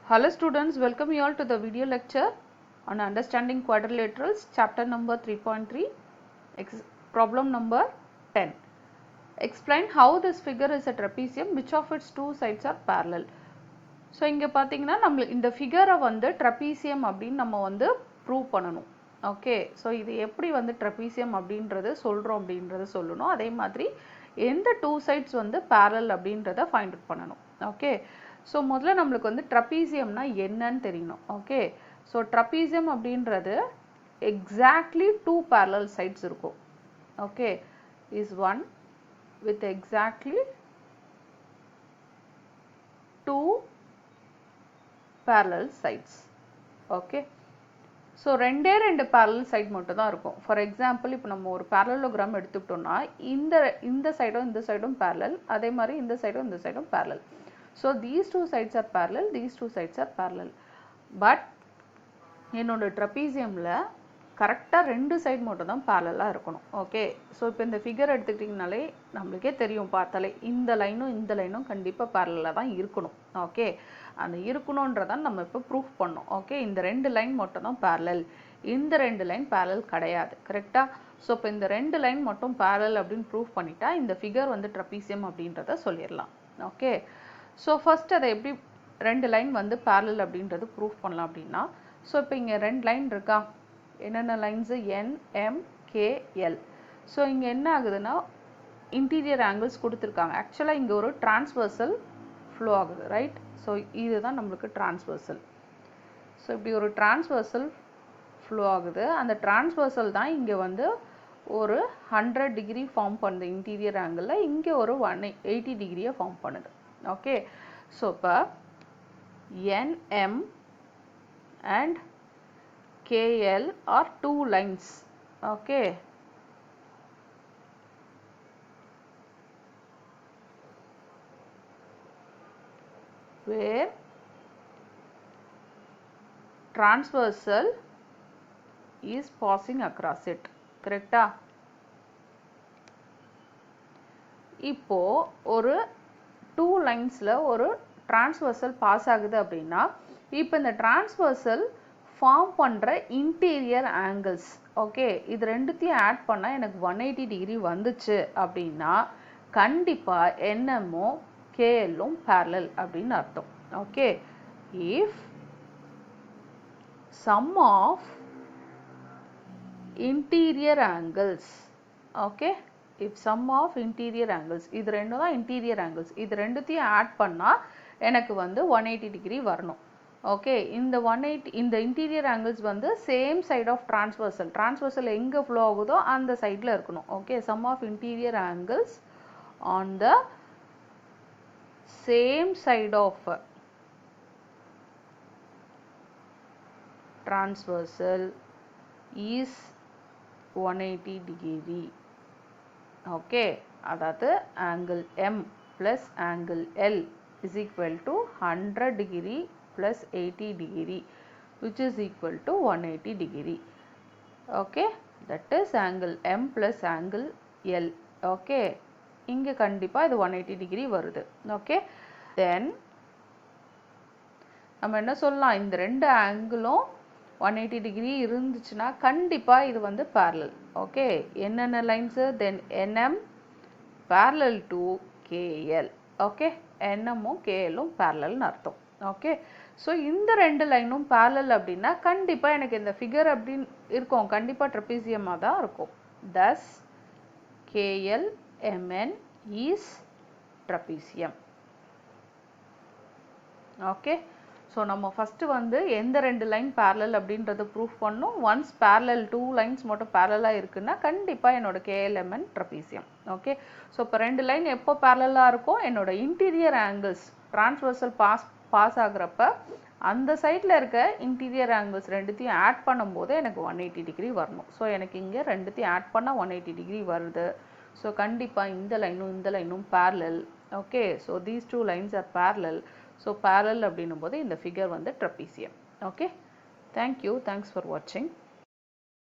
Hello students, welcome you all to the video lecture on understanding quadrilaterals, chapter number 3.3, problem number 10. Explain how this figure is a trapezium, which of its two sides are parallel. So இங்க பாத்தீங்கன்னா நம்ம இந்த ஃபிகரை வந்து trapezium அப்படின்னு நம்ம வந்து prove பண்ணணும். Okay, so இது எப்படி வந்து ட்ரபீசியம் அப்படின்றது சொல்கிறோம் அப்படின்றத சொல்லணும். அதே மாதிரி எந்த டூ சைட்ஸ் வந்து பேரல் அப்படின்றத ஃபைண்ட் அவுட் பண்ணணும். ஓகே, ஸோ முதல்ல நம்மளுக்கு வந்து ட்ரபீசியம்னா என்னன்னு தெரியணும். ஓகே, ஸோ ட்ரபீசியம் அப்படின்றது எக்ஸாக்ட்லி டூ பேரலல் சைட்ஸ் இருக்கும். Okay, is one with exactly two parallel sides. Okay, so ரெண்டு parallel side மட்டும் தான் இருக்கும். For example, இப்போ நம்ம ஒரு parallelogram எடுத்துக்கிட்டோம்னா இந்த சைடும் இந்த சைடும் parallel, அதே மாதிரி இந்த சைடும் இந்த சைடும் parallel. So these two sides are parallel, these two sides are parallel. But என்னோட ட்ரபீசியம்ல கரெக்டாக ரெண்டு சைடு மட்டும் தான் பேரலாக இருக்கணும். ஓகே, ஸோ இப்போ இந்த ஃபிகர் எடுத்துக்கிட்டிங்கனாலே நம்மளுக்கே தெரியும், பார்த்தாலே இந்த லைனும் கண்டிப்பாக பேரலாக தான் இருக்கணும். ஓகே, அந்த இருக்கணுன்றதான் நம்ம இப்போ ப்ரூஃப் பண்ணோம். ஓகே, இந்த ரெண்டு லைன் மட்டும் தான் பேரலல், இந்த ரெண்டு லைன் பேரலல் கிடையாது. கரெக்டாக? ஸோ இப்போ இந்த ரெண்டு லைன் மட்டும் பேரலல் அப்படின்னு ப்ரூஃப் பண்ணிட்டா இந்த ஃபிகர் வந்து ட்ரபீசியம் அப்படின்றத சொல்லிடலாம். ஓகே, ஸோ ஃபர்ஸ்ட் அதை எப்படி ரெண்டு லைன் வந்து பேரலல் அப்படின்றது ப்ரூஃப் பண்ணலாம் அப்படின்னா, ஸோ இப்போ இங்கே ரெண்டு லைன் இருக்கா, என்னென்ன lines N, M, K, L. So இங்கே என்ன ஆகுதுன்னா இன்டீரியர் ஆங்கிள்ஸ் கொடுத்துருக்காங்க. ஆக்சுவலாக இங்கே ஒரு டிரான்ஸ்வர்சல் ஃப்ளோ ஆகுது, ரைட்? ஸோ இதுதான் நம்மளுக்கு டிரான்ஸ்வர்சல். ஸோ இப்படி ஒரு டிரான்ஸ்வர்சல் ஃப்ளோ ஆகுது. அந்த டிரான்ஸ்வர்சல் தான் இங்கே வந்து ஒரு 100 டிகிரி ஃபார்ம் பண்ணுது இன்டீரியர் ஆங்கிளில், இங்கே ஒரு 180 டிகிரியை ஃபார்ம் பண்ணுது. ஓகே, ஸோ இப்போ NM and KL are two lines. Okay, where transversal is passing across it. Correct? இப்போ ஒரு டூ லைன்ஸில் ஒரு டிரான்ஸ்வர்சல் பாஸ் ஆகுது அப்படின்னா, இப்போ இந்த டிரான்ஸ்வர்சல் ஃபார்ம் பண்ணுற இன்டீரியர் ஆங்கிள்ஸ், ஓகே, இது ரெண்டுத்தையும் ஆட் பண்ணால் எனக்கு 180 டிகிரி வந்துச்சு அப்படின்னா கண்டிப்பாக NMும் KLும் பேரலல் அப்படின்னு அர்த்தம். Okay, if sum of interior angles, okay, if sum of interior angles, இது ரெண்டும் தான் இன்டீரியர் ஆங்கிள்ஸ், இது ரெண்டுத்தையும் ஆட் பண்ணால் எனக்கு வந்து 180 டிகிரி வரணும். ஓகே, இந்த 180 இந்த இன்டீரியர் ஆங்கிள்ஸ் வந்து சேம் சைட் ஆஃப் டிரான்ஸ்வர்சல் எங்கே ஃப்ளோ ஆகுதோ அந்த சைடில் இருக்கணும். Okay, sum of interior angles on the same side of transversal is 180 degree. Okay, அதாவது angle M plus angle L is equal to 100 degree plus 80 degree, which is equal to 180 degree. Okay, that is angle M plus angle L. Okay, இங்கே கண்டிப்பாக இது 180 degree வருது. Okay, then நம்ம என்ன சொல்லலாம், இந்த ரெண்டு ஆங்கிளும் 180 degree இருந்துச்சுன்னா கண்டிப்பாக இது வந்து parallel. ஓகே, என்னென்ன lines, then NM parallel to KL. Okay, NMும் KLும் parallelனு அர்த்தம். ஓகே, ஸோ இந்த ரெண்டு லைனும் பேரலல் அப்படின்னா கண்டிப்பாக எனக்கு இந்த ஃபிகர் அப்படின்னு இருக்கும், கண்டிப்பாக ட்ரபீசியமாக தான் இருக்கும். தஸ் KLMN is trapezium. Okay, so நம்ம ஃபஸ்ட்டு வந்து எந்த ரெண்டு லைன் பேரலல் அப்படின்றத ப்ரூஃப் பண்ணணும். ஒன்ஸ் பேரலல் டூ லைன்ஸ் மட்டும் பேரலாக இருக்குன்னா கண்டிப்பாக என்னோட KLMN ட்ரபீசியம். ஓகே, ஸோ இப்போ ரெண்டு லைன் எப்போ பேரலாக இருக்கும், என்னோட இன்டீரியர் ஆங்கிள்ஸ் டிரான்ஸ்வர்சல் பாஸ் ஆகுறப்ப அந்த சைடில் இருக்க இன்டீரியர் ஆங்கிள்ஸ் ரெண்டுத்தையும் ஆட் பண்ணும்போது எனக்கு 180 டிகிரி வரணும். ஸோ எனக்கு இங்கே ரெண்டுத்தையும் ஆட் பண்ணால் 180 டிகிரி வருது. ஸோ கண்டிப்பாக இந்த லைனும் parallel. Okay, so these two lines are parallel. So parallel அப்படின்னும் போது இந்த ஃபிகர் வந்து trapezium. Okay, thank you, thanks for வாட்சிங்.